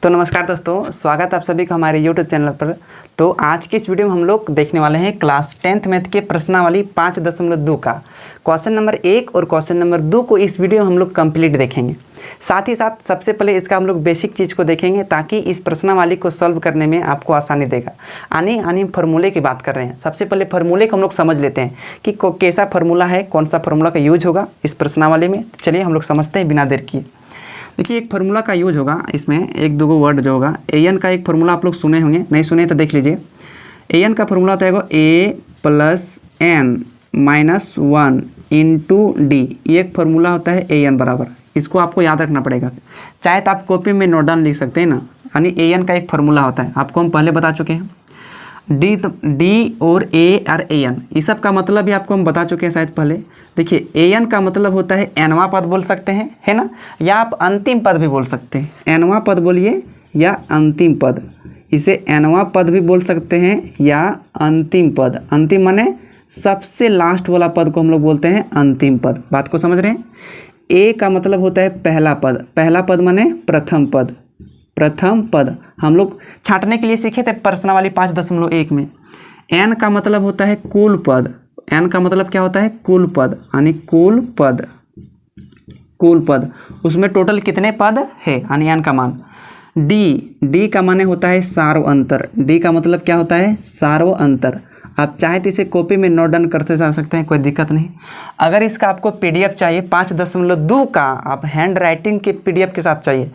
तो नमस्कार दोस्तों, स्वागत है आप सभी का हमारे YouTube चैनल पर। तो आज के इस वीडियो में हम लोग देखने वाले हैं क्लास 10th मैथ के प्रश्नावली 5.2 का क्वेश्चन नंबर 1 और क्वेश्चन नंबर 2 को इस वीडियो में हम लोग कंप्लीट देखेंगे। साथ ही साथ सबसे पहले इसका हम लोग बेसिक चीज़ को देखेंगे ताकि इस प्रश्नावली को सॉल्व करने में आपको आसानी देगा। आने फार्मूले की बात कर रहे हैं। सबसे पहले फार्मूले को हम लोग समझ लेते हैं कि कैसा फार्मूला है, कौन सा फार्मूला का यूज होगा इस प्रश्नावली में। चलिए हम लोग समझते हैं बिना देर किए। देखिए, एक फार्मूला का यूज होगा इसमें, एक दो वर्ड जो होगा। एन का एक फार्मूला आप लोग सुने होंगे, नहीं सुने तो देख लीजिए। एन का फार्मूला होता है A plus N minus 1 into D. ये एक फार्मूला होता है एन बराबर। इसको आपको याद रखना पड़ेगा, चाहे तो आप कॉपी में नोट डाउन लिख सकते हैं ना। यानी एन का एक फार्मूला होता है, आपको हम पहले बता चुके हैं। डी और ए आर एन, इस सब का मतलब भी आपको हम बता चुके हैं शायद पहले। देखिए, एन का मतलब होता है एनवा पद बोल सकते हैं, है ना, या आप अंतिम पद भी बोल सकते हैं। एनवा पद बोलिए या अंतिम पद, इसे एनवा पद भी बोल सकते हैं या अंतिम पद। अंतिम माने सबसे लास्ट वाला पद को हम लोग बोलते हैं अंतिम पद। बात को समझ रहे हैं। ए का मतलब होता है पहला पद। पहला पद माने प्रथम पद। प्रथम पद हम लोग छांटने के लिए सीखे थे प्रश्नावली 5.1 में। एन का मतलब होता है कुल पद। एन का मतलब क्या होता है? कुल पद, यानी कुल पद। कुल पद, उसमें टोटल कितने पद है, यानी एन का मान। डी का माने होता है सार्व अंतर। डी का मतलब क्या होता है? सार्व अंतर। आप चाहे तो इसे कॉपी में नोट डाउन करते जा सकते हैं, कोई दिक्कत नहीं। अगर इसका आपको PDF चाहिए 5.2 का, आप हैंड राइटिंग के PDF के साथ चाहिए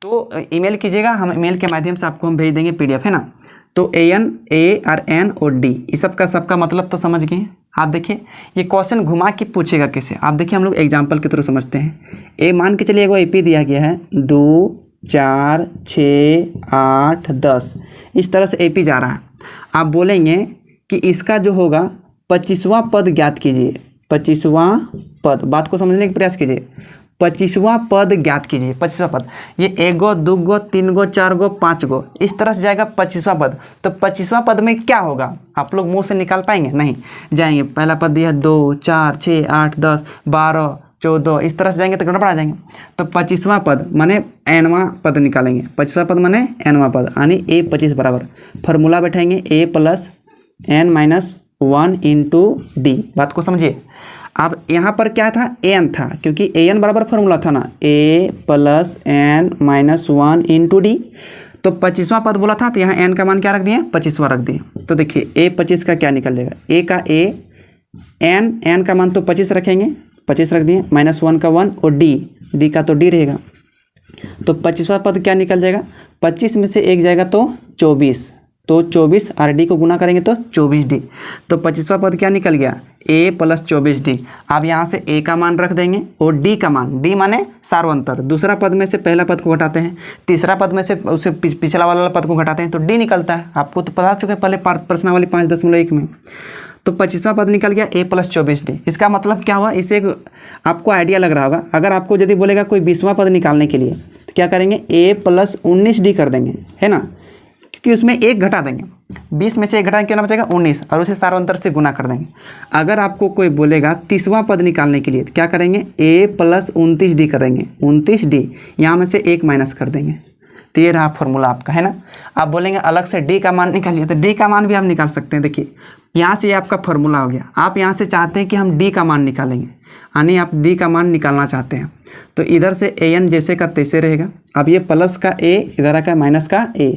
तो ईमेल कीजिएगा, हम ईमेल के माध्यम से आपको हम भेज देंगे PDF, है ना। तो एन, ए और एन और डी, इस सब का सबका मतलब तो समझ गए। आप देखिए, ये क्वेश्चन घुमा के पूछेगा कैसे। आप देखिए, हम लोग एग्जाम्पल के थ्रू समझते हैं। ए मान के चलिए एगो AP दिया गया है 2, 4, 6, 8, 10, इस तरह से AP जा रहा है। आप बोलेंगे कि इसका जो होगा 25वां पद ज्ञात कीजिए। 25वां पद, बात को समझने का प्रयास कीजिए। 25वां पद ज्ञात कीजिए। 25वां पद, ये 1 गो 2 गो 3 गो 4 गो 5 गो, इस तरह से जाएगा 25वां पद। तो 25वां पद में क्या होगा, आप लोग मुंह से निकाल पाएंगे? नहीं जाएंगे। पहला पद दिया 2, 4, 6, 8, 10, 12, 14, इस तरह से जाएंगे तो गड़बड़ा जाएंगे। तो 25वां पद माने एनवां पद निकालेंगे। 25वां पद माने एनवां पद, यानी ए 25 बराबर फार्मूला बैठाएंगे A plus N minus 1 into D. बात को समझिए। अब यहाँ पर क्या था? एन था, क्योंकि एन बराबर फार्मूला था ना, A plus N minus 1 into D. तो 25वां पद बोला था, तो यहाँ एन का मान क्या रख दिए? 25वां रख दिए। तो देखिए, ए 25 का क्या निकल जाएगा? ए का ए, एन का मान तो 25 रखेंगे, 25 रख दिए, माइनस 1 का 1 और डी का तो डी रहेगा। तो 25वां पद क्या निकल जाएगा? 25 में से 1 जाएगा तो 24, तो 24 और डी को गुना करेंगे तो 24D। तो 25वां पद क्या निकल गया? ए प्लस 24D। अब यहाँ से ए का मान रख देंगे और डी का मान, डी माने सार्वंतर। दूसरा पद में से पहला पद को घटाते हैं, तीसरा पद में से उससे पिछला वाला पद को घटाते हैं तो डी निकलता है। आपको तो पता चुका है पहले प्रश्नावली 5.1 में। तो 25वां पद निकल गया ए प्लस 24D। इसका मतलब क्या हुआ, इसे आपको आइडिया लग रहा होगा। अगर आपको यदि बोलेगा कोई 20वां पद निकालने के लिए तो क्या करेंगे? ए प्लस 19D कर देंगे, है ना, क्योंकि उसमें 1 घटा देंगे। 20 में से 1 घटा के कितना बचेगा? 19, और उसे सार्वंतर से गुना कर देंगे। अगर आपको कोई बोलेगा 30वां पद निकालने के लिए तो क्या करेंगे? ए प्लस 29D करेंगे। 29D, यहाँ में से 1 माइनस कर देंगे। तो ये रहा फॉर्मूला आपका, है ना। आप बोलेंगे अलग से डी का मान निकालिए, तो डी का मान भी हम निकाल सकते हैं। देखिए, यहाँ से ये आपका फॉर्मूला हो गया। आप यहाँ से चाहते हैं कि हम डी का मान निकालेंगे, यानी आप डी का मान निकालना चाहते हैं, तो इधर से एन जैसे का तैसे रहेगा। अब ये प्लस का ए इधर आकर माइनस का ए।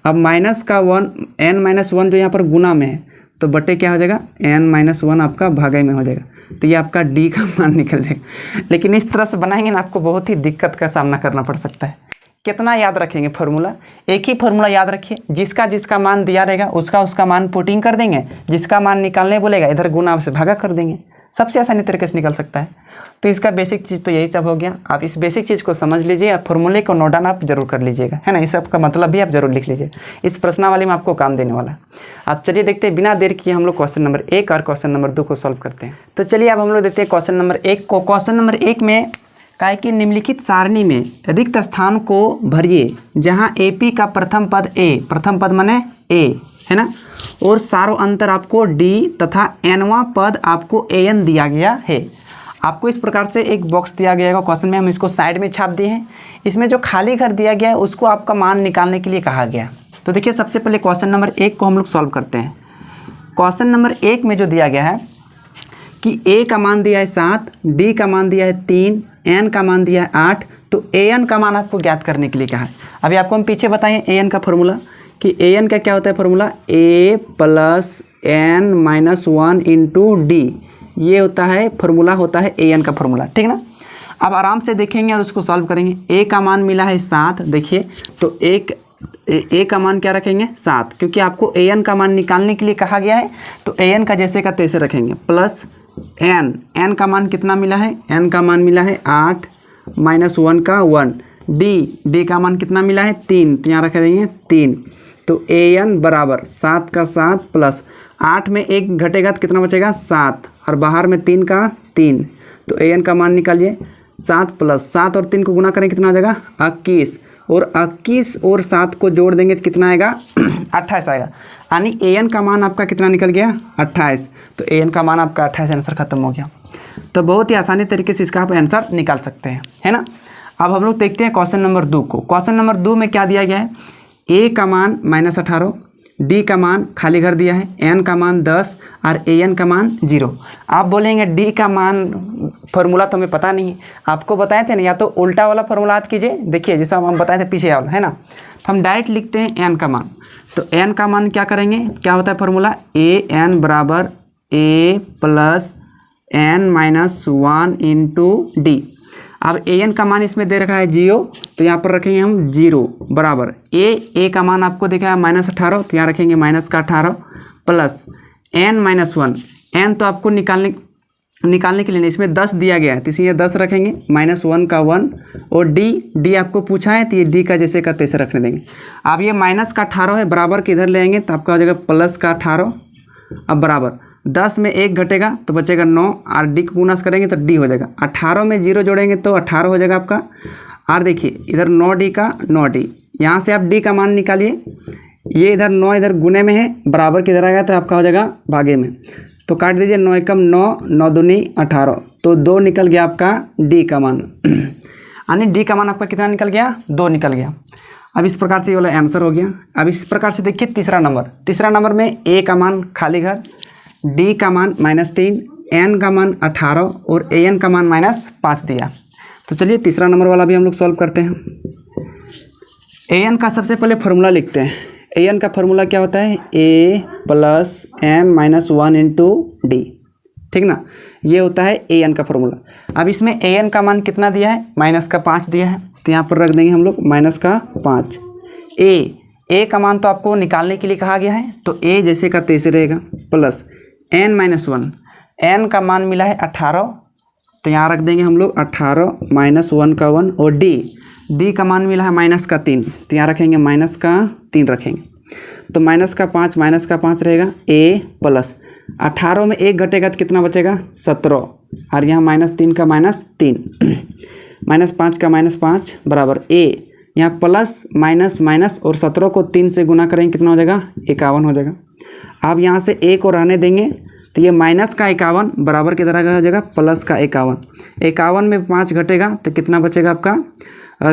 अब माइनस का 1, एन माइनस 1 जो यहाँ पर गुना में है, तो बटे क्या हो जाएगा? एन माइनस 1 आपका भागे में हो जाएगा। तो ये आपका डी का मान निकल जाएगा। लेकिन इस तरह से बनाएंगे ना, आपको बहुत ही दिक्कत का सामना करना पड़ सकता है। कितना याद रखेंगे फार्मूला? एक ही फार्मूला याद रखिए, जिसका मान दिया रहेगा उसका मान पुटिंग कर देंगे, जिसका मान निकालने बोलेगा इधर गुना से भागा कर देंगे। सबसे आसानी तरीके से निकल सकता है। तो इसका बेसिक चीज़ तो यही सब हो गया। आप इस बेसिक चीज़ को समझ लीजिए और फार्मूले को नोट डाउन आप जरूर कर लीजिएगा, है ना। इस सब का मतलब भी आप जरूर लिख लीजिए, इस प्रश्नावली में आपको काम देने वाला। आप चलिए देखते हैं, बिना देर किए हम लोग क्वेश्चन नंबर 1 और क्वेश्चन नंबर 2 को सॉल्व करते हैं। तो चलिए अब हम लोग देखते हैं क्वेश्चन नंबर 1 को। क्वेश्चन नंबर 1 में काय कि निम्नलिखित सारणी में रिक्त स्थान को भरिए जहाँ AP का प्रथम पद ए, प्रथम पद माने ए, है ना, और सार्व अंतर आपको डी तथा एनवां पद आपको एन दिया गया है। आपको इस प्रकार से एक बॉक्स दिया गया है क्वेश्चन में, हम इसको साइड में छाप दिए हैं। इसमें जो खाली घर दिया गया है उसको आपका मान निकालने के लिए कहा गया। तो देखिए सबसे पहले क्वेश्चन नंबर 1 को हम लोग सॉल्व करते हैं। क्वेश्चन नंबर 1 में जो दिया गया है कि ए का मान दिया है 7, डी का मान दिया है 3, एन का मान दिया है 8, तो ए एन का मान आपको ज्ञात करने के लिए कहा है। अभी आपको हम पीछे बताएं ए एन का फॉर्मूला कि ए एन का क्या होता है formula, A plus N minus 1 into D, ये होता है फॉर्मूला, होता है ए एन का फॉर्मूला, ठीक ना। अब आराम से देखेंगे और उसको सॉल्व करेंगे। ए का मान मिला है 7, देखिए तो ए का मान क्या रखेंगे 7, क्योंकि आपको ए एन का मान निकालने के लिए कहा गया है। तो ए एन का जैसे का तैसे रखेंगे, प्लस एन का मान कितना मिला है, एन का मान मिला है 8 माइनस 1 का 1, डी का मान कितना मिला है 3, तो यहाँ रख देंगे 3। तो ए एन बराबर 7 का 7 प्लस 8 में 1 घटेगा तो कितना बचेगा 7, और बाहर में 3 का 3, तो ए एन का मान निकालिए 7 प्लस 7 और 3 को गुना करें कितना आ जाएगा 21, और 21 और 7 को जोड़ देंगे तो कितना आएगा 28 आएगा। यानी ए एन का मान आपका कितना निकल गया 28। तो ए एन का मान आपका 28, आंसर खत्म हो गया। तो बहुत ही आसानी तरीके से इसका आप आंसर निकाल सकते हैं, है ना। अब हम लोग देखते हैं क्वेश्चन नंबर 2 को। क्वेश्चन नंबर 2 में क्या दिया गया है, ए का मान -18, डी का मान खाली घर दिया है, एन का मान 10 और ए एन का मान 0। आप बोलेंगे डी का मान फॉर्मूला तो हमें पता नहीं, आपको बताए थे ना, या तो उल्टा वाला फॉर्मूला याद कीजिए, देखिए जैसा हम बताए थे पीछे वाला, है ना। तो हम डायरेक्ट लिखते हैं एन का मान। तो एन का मान क्या करेंगे, क्या होता है फॉर्मूला, ए एन बराबर A plus N minus 1 into D. अब ए एन का मान इसमें दे रखा है 0, तो यहाँ पर रखेंगे हम 0 बराबर ए का मान आपको देखा है -18, तो यहाँ रखेंगे -18 प्लस एन माइनस 1, एन तो आपको निकालने के लिए नहीं, इसमें 10 दिया गया है तो इसलिए 10 रखेंगे, -1 का 1, और डी आपको पूछा है तो ये डी का जैसे का तैसे रखने देंगे। अब ये -18 है, बराबर के इधर ले आएंगे तो आपका हो जाएगा +18। अब बराबर 10 में 1 घटेगा तो बचेगा 9, और डी को गुना करेंगे तो डी हो जाएगा। 18 में 0 जोड़ेंगे तो 18 हो जाएगा आपका। और देखिए इधर 9D का 9D, यहाँ से आप डी का मान निकालिए, ये इधर 9 इधर गुने में है, बराबर किधर आएगा तो आपका हो जाएगा भागे में। तो काट दीजिए, 9 एकम 9, 9 दूनी 18, तो 2 निकल गया आपका डी का मान। यानी डी का मान आपका कितना निकल गया, 2 निकल गया। अब इस प्रकार से ये वाला आंसर हो गया। अब इस प्रकार से देखिए तीसरा नंबर में ए का मान खाली घर, डी का मान -3, एन का मान 18 और ए एन का मान -5 दिया। तो चलिए तीसरा नंबर वाला भी हम लोग सॉल्व करते हैं। ए एन का सबसे पहले फॉर्मूला लिखते हैं। ए एन का फॉर्मूला क्या होता है, A plus N minus 1 into D, ठीक ना, ये होता है ए एन का फॉर्मूला। अब इसमें ए एन का मान कितना दिया है, -5 दिया है, तो यहाँ पर रख देंगे हम लोग -5। ए का मान तो आपको निकालने के लिए कहा गया है, तो ए जैसे का तैसे रहेगा, प्लस एन माइनस 1, एन का मान मिला है 18, तो यहाँ रख देंगे हम लोग 18 -1 का 1, और डी का मान मिला है -3, तो यहाँ रखेंगे -3 रखेंगे, तो -5 रहेगा। ए प्लस 18 में 1 घटेगा तो कितना बचेगा 17, और यहाँ -3 का -3, -5 का -5 बराबर ए, यहाँ प्लस माइनस और 17 को 3 से गुना करेंगे कितना हो जाएगा 51 हो जाएगा। अब यहाँ से ए को रहने देंगे तो ये माइनस का 51 बराबर किधर आ जाएगा प्लस का 51, 51 में 5 घटेगा तो कितना बचेगा आपका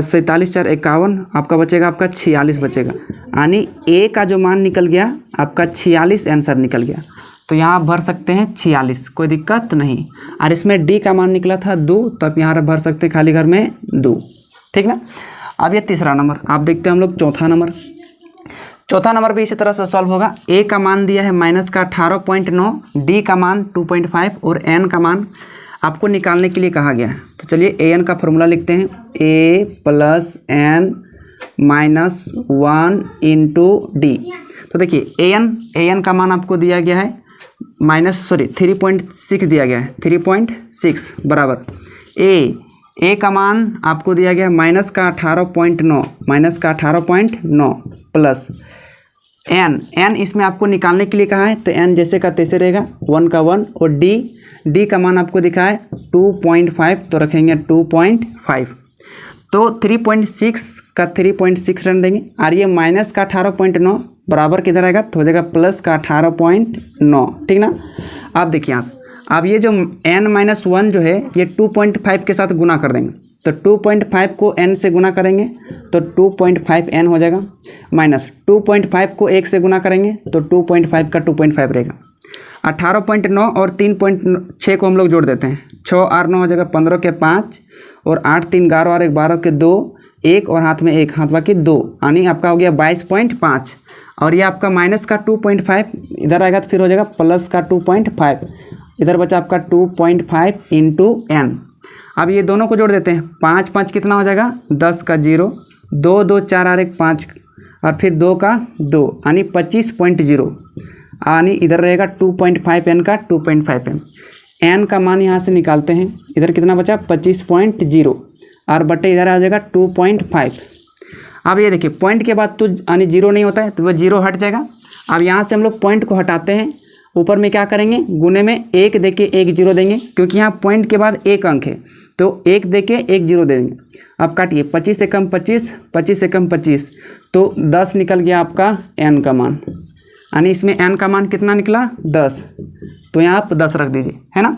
47 4 51, आपका बचेगा आपका 46 बचेगा। यानी ए का जो मान निकल गया आपका 46 आंसर निकल गया। तो यहाँ आप भर सकते हैं 46, कोई दिक्कत नहीं। और इसमें डी का मान निकला था 2, तो आप यहाँ भर सकते हैं खाली घर में 2, ठीक ना। अब ये तीसरा नंबर, आप देखते हैं हम लोग चौथा नंबर भी इसी तरह से सॉल्व होगा। ए का मान दिया है -18.9, डी का मान 2.5 और एन का मान आपको निकालने के लिए कहा गया है। तो चलिए ए एन का फॉर्मूला लिखते हैं, A plus N minus 1 into D. तो देखिए ए एन का मान आपको दिया गया है 3.6 दिया गया है, 3.6 बराबर ए का मान आपको दिया गया -18.9 प्लस एन इसमें आपको निकालने के लिए कहा है, तो एन जैसे का तैसे रहेगा, 1 का 1, और डी का मान आपको दिखा है 2.5, तो रखेंगे 2.5, तो 3.6 का 3.6 रन देंगे, और ये माइनस का 18.9 बराबर किधर आएगा तो हो जाएगा प्लस का 18.9, ठीक ना। आप देखिए यहाँ से अब ये जो n-1 जो है ये 2.5 के साथ गुना कर देंगे, तो 2.5 को n से गुना करेंगे तो 2.5n हो जाएगा, माइनस 2.5 को 1 से गुना करेंगे तो 2.5 का 2.5 रहेगा। 18.9 और 3.6 को हम लोग जोड़ देते हैं, 6 और 9 हो जाएगा 15 के 5 और 8 3 11 और 12 के 2, 1 और हाथ में 1, हाथ बाकी 2, यानी आपका हो गया 22.5। और ये आपका माइनस का 2.5 इधर आएगा तो फिर हो जाएगा प्लस का 2.5, इधर बचा आपका 2.5 इंटू n। अब ये दोनों को जोड़ देते हैं, 5 5 कितना हो जाएगा 10 का 0, 2 2 4 और 1 5 और फिर 2 का 2 यानी 25.0, यानी इधर रहेगा 2.5 n का 2.5 n का मान यहाँ से निकालते हैं, इधर कितना बचा 25.0 और बटे इधर आ जाएगा 2.5। अब ये देखिए पॉइंट के बाद तो यानी 0 नहीं होता है तो वह 0 हट जाएगा। अब यहाँ से हम लोग पॉइंट को हटाते हैं, ऊपर में क्या करेंगे गुने में 1 देके 1 0 देंगे, क्योंकि यहाँ पॉइंट के बाद 1 अंक है तो 1 देके 1 0 दे देंगे। अब काटिए, 25 से कम 25, 25 से कम 25, तो 10 निकल गया आपका n का मान, यानी इसमें n का मान कितना निकला 10, तो यहाँ आप 10 रख दीजिए, है ना।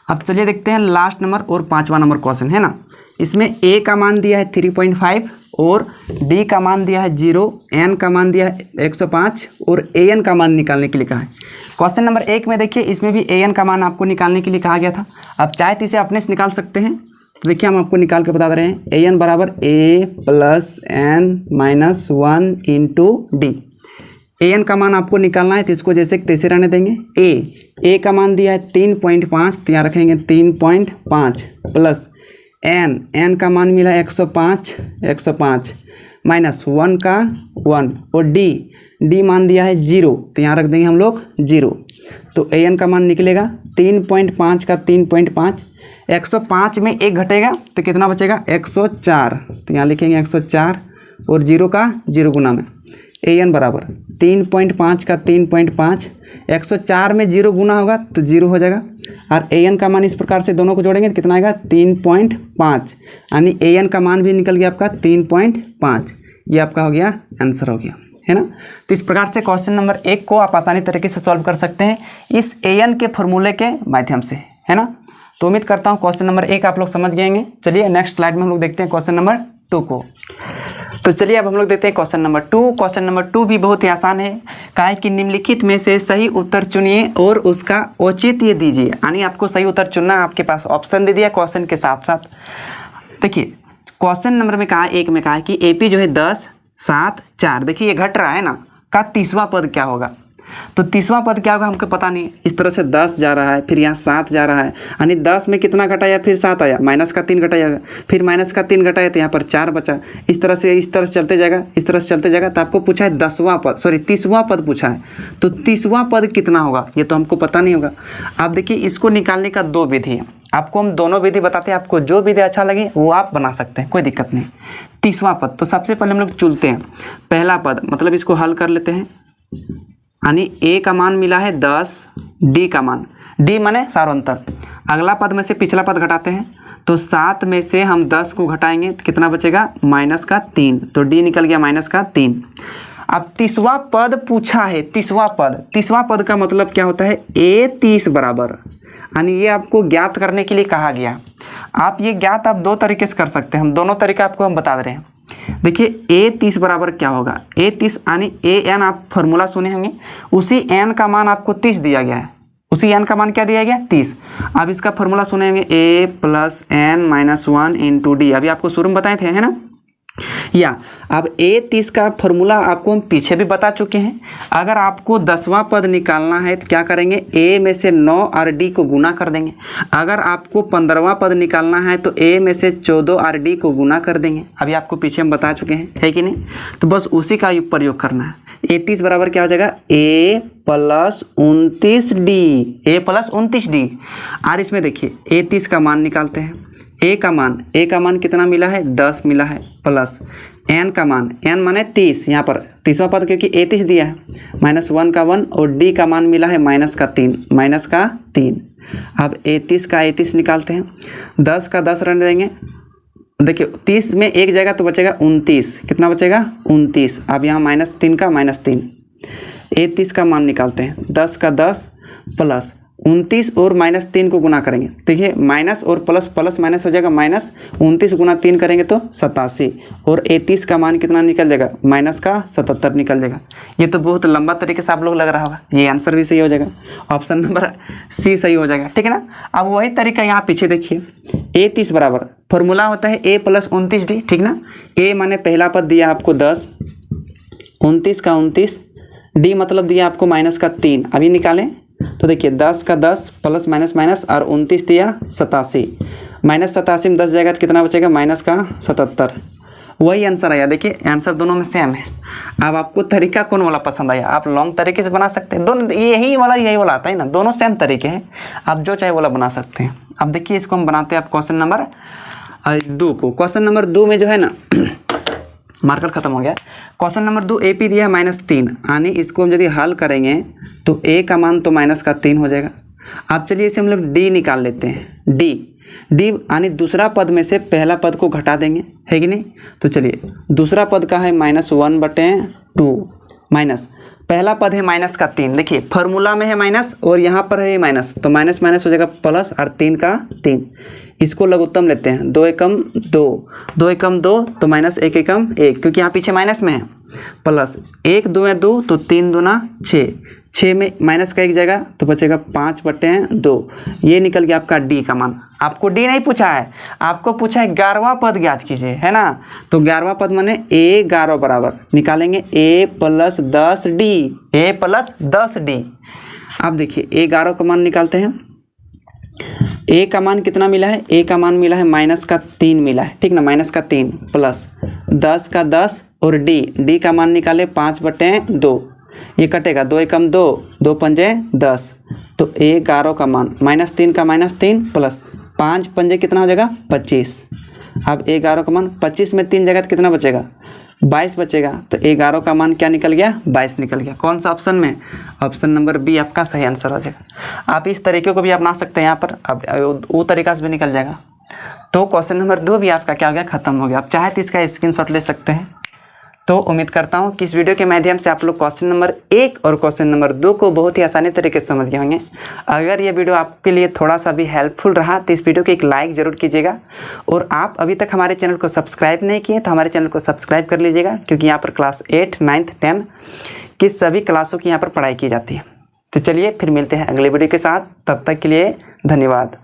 अब चलिए देखते हैं लास्ट नंबर और 5वां नंबर क्वेश्चन, है ना। इसमें a का मान दिया है 3.5 और d का मान दिया है 0, n का मान दिया है 105 और an का मान निकालने के लिए कहा है। क्वेश्चन नंबर 1 में देखिए इसमें भी an का मान आपको निकालने के लिए कहा गया था। अब चाहे तो इसे अपने से निकाल सकते हैं, तो देखिए हम आपको निकाल के बता दे रहे हैं। an बराबर a plus n-1 into D. an का मान आपको निकालना है तो इसको जैसे तैसे रहने देंगे। a का मान दिया है 3.5 तो यहाँ रखेंगे 3.5 प्लस n का मान मिला 105 माइनस 1 का 1 और d मान दिया है 0 तो यहाँ रख देंगे हम लोग 0। तो an का मान निकलेगा 3.5 का 3.5, 105 में 1 घटेगा तो कितना बचेगा 104, तो यहाँ लिखेंगे 104 और 0 का 0 गुना में an बराबर 3.5 का 3.5, 104 में 0 गुना होगा तो 0 हो जाएगा और an का मान इस प्रकार से दोनों को जोड़ेंगे तो कितना आएगा 3.5, यानी an का मान भी निकल गया आपका 3.5। ये आपका हो गया आंसर हो गया, है ना। तो इस प्रकार से क्वेश्चन नंबर 1 को आप आसानी तरीके से सॉल्व कर सकते हैं इस an के फॉर्मूले के माध्यम से, है ना। तो उम्मीद करता हूँ क्वेश्चन नंबर 1 आप लोग समझ गए होंगे। चलिए नेक्स्ट स्लाइड में हम लोग देखते हैं क्वेश्चन नंबर 2 को। तो चलिए अब हम लोग देखते हैं क्वेश्चन नंबर 2। क्वेश्चन नंबर 2 भी बहुत ही आसान है। कहा है कि निम्नलिखित में से सही उत्तर चुनिए और उसका औचित्य दीजिए, यानी आपको सही उत्तर चुनना, आपके पास ऑप्शन दे दिया क्वेश्चन के साथ साथ। देखिए क्वेश्चन नंबर में कहा 1 में कहा है कि AP जो है 10 7 4, देखिए ये घट रहा है ना, का 30वां पद क्या होगा। तो 30वां पद क्या होगा हमको पता नहीं। इस तरह से 10 जा रहा है, फिर यहाँ 7 जा रहा है, यानी 10 में कितना घटाया फिर 7 आया, माइनस का 3 घटाया, फिर माइनस का 3 घटाया तो यहाँ पर 4 बचा। इस तरह से चलते जाएगा, इस तरह से चलते जाएगा। तो आपको पूछा है 30वां पद पूछा है, तो 30वां पद कितना होगा ये तो हमको पता नहीं होगा। आप देखिए इसको निकालने का 2 विधि है, आपको हम दोनों विधि बताते हैं, आपको जो विधि अच्छा लगे वो आप बना सकते हैं, कोई दिक्कत नहीं। 30वां पद, तो सबसे पहले हम लोग चुनते हैं पहला पद, मतलब इसको हल कर लेते हैं। यानी a का मान मिला है 10, d का मान, d माने सार्वंतर, अगला पद में से पिछला पद घटाते हैं तो 7 में से हम 10 को घटाएंगे तो कितना बचेगा माइनस का 3, तो d निकल गया माइनस का 3। अब 30वां पद पूछा है, 30वां पद का मतलब क्या होता है a 30 बराबर, यानी ये आपको ज्ञात करने के लिए कहा गया। आप ये ज्ञात आप 2 तरीके से कर सकते हैं, हम दोनों तरीका आपको हम बता दे रहे हैं। देखिए a 30 बराबर क्या होगा, a 30 यानी an आप फार्मूला सुने होंगे, उसी n का मान आपको 30 दिया गया है, उसी n का मान क्या दिया गया 30। अब इसका फार्मूला सुने होंगे a plus n-1 into D, अभी आपको शुरू में बताए थे, है ना। या अब a 30 का फॉर्मूला आपको हम पीछे भी बता चुके हैं। अगर आपको 10वां पद निकालना है तो क्या करेंगे, a में से 9 और d को गुना कर देंगे। अगर आपको 15वां पद निकालना है तो a में से 14 और d को गुना कर देंगे। अभी आपको पीछे हम बता चुके हैं, है कि नहीं। तो बस उसी का प्रयोग करना है। a 30 बराबर क्या हो जाएगा a प्लस 29d, और इसमें देखिए a 30 का मान निकालते हैं। a का मान कितना मिला है 10 मिला है, प्लस n का मान, n माने 30, यहाँ पर 30वां पद क्योंकि a 30 दिया है, माइनस 1 का 1 और d का मान मिला है माइनस का 3। अब a 30 का a 30 निकालते हैं, 10 का 10 रहने देंगे। देखिए 30 में 1 जाएगा तो बचेगा 29, कितना बचेगा 29। अब यहाँ -3 का -3, a 30 का मान निकालते हैं, 10 का 10 प्लस 29 और -3 को गुना करेंगे। देखिए माइनस और प्लस, प्लस माइनस हो जाएगा माइनस, 29 गुना 3 करेंगे तो 87, और 33 का मान कितना निकल जाएगा, माइनस का 77 निकल जाएगा। ये तो बहुत लंबा तरीके से आप लोग लग रहा होगा, ये आंसर भी सही हो जाएगा, ऑप्शन नंबर सी सही हो जाएगा, ठीक है ना। अब वही तरीका यहाँ पीछे देखिए, A30 बराबर फॉर्मूला होता है A + 29D, ठीक ना। A माने पहला पद दिया आपको 10, 29 का 29, D मतलब दिया आपको माइनस का 3। अभी निकालें तो देखिए 10 का 10 प्लस माइनस माइनस, और 29 दिया 87, माइनस 87 में 10 जाएगा तो कितना बचेगा, माइनस का 77। वही आंसर आया। देखिए आंसर दोनों में सेम है। अब आपको तरीका कौन वाला पसंद आया, आप लॉन्ग तरीके से बना सकते हैं, दोनों यही वाला आता है ना, दोनों सेम तरीके हैं, आप जो चाहे वाला बना सकते हैं। अब देखिए इसको हम बनाते हैं आप क्वेश्चन नंबर 2 को। क्वेश्चन नंबर 2 में जो है ना मार्कर खत्म हो गया। क्वेश्चन नंबर 2 AP दिया है -3, यानी इसको हम यदि हल करेंगे तो A का मान तो माइनस का 3 हो जाएगा। अब चलिए इसे हम लोग D निकाल लेते हैं। D यानी दूसरा पद में से पहला पद को घटा देंगे, है कि नहीं। तो चलिए दूसरा पद का है -1/2, माइनस पहला पद है माइनस का 3। देखिए फार्मूला में है माइनस और यहाँ पर है माइनस, तो माइनस माइनस हो जाएगा प्लस, और 3 का 3। इसको लघुत्तम लेते हैं, 2 एकम 2, 2 एकम 2, तो माइनस 1 एकम 1, क्योंकि यहाँ पीछे माइनस में है, प्लस 1 2 है 2, तो 3 दूना 6, 6 में माइनस का 1 जाएगा तो बचेगा 5/2। ये निकल गया आपका D का मान। आपको D नहीं पूछा है, आपको पूछा है 11वां पद ज्ञात कीजिए, है ना। तो 11वां पद माने A11 बराबर निकालेंगे A + 10D, A + 10D। अब देखिए A11 का मान निकालते हैं। A का मान कितना मिला है, A का मान मिला है माइनस का 3 मिला है, ठीक ना, माइनस का 3 प्लस 10 का 10, और D का मान निकाले 5/2, ये कटेगा 2 एकम 2, 2 पंजे 10, तो A11 का मान -3 का -3 प्लस 5 पंजे कितना हो जाएगा 25। अब A11 का मान 25 में 3 जगह तो कितना बचेगा, 22 बचेगा। तो A11 का मान क्या निकल गया, 22 निकल गया। कौन सा ऑप्शन में, ऑप्शन नंबर B आपका सही आंसर हो जाएगा। आप इस तरीके को भी अपना सकते हैं यहाँ पर, अब वो तरीका से भी निकल जाएगा। तो क्वेश्चन नंबर 2 भी आपका क्या हो गया, खत्म हो गया। आप चाहे तो इसका स्क्रीनशॉट ले सकते हैं। तो उम्मीद करता हूँ कि इस वीडियो के माध्यम से आप लोग क्वेश्चन नंबर 1 और क्वेश्चन नंबर 2 को बहुत ही आसानी तरीके से समझ गए होंगे। अगर ये वीडियो आपके लिए थोड़ा सा भी हेल्पफुल रहा तो इस वीडियो को एक लाइक ज़रूर कीजिएगा, और आप अभी तक हमारे चैनल को सब्सक्राइब नहीं किए तो हमारे चैनल को सब्सक्राइब कर लीजिएगा, क्योंकि यहाँ पर क्लास 8, 9, 10 की सभी क्लासों की यहाँ पर पढ़ाई की जाती है। तो चलिए फिर मिलते हैं अगले वीडियो के साथ, तब तक के लिए धन्यवाद।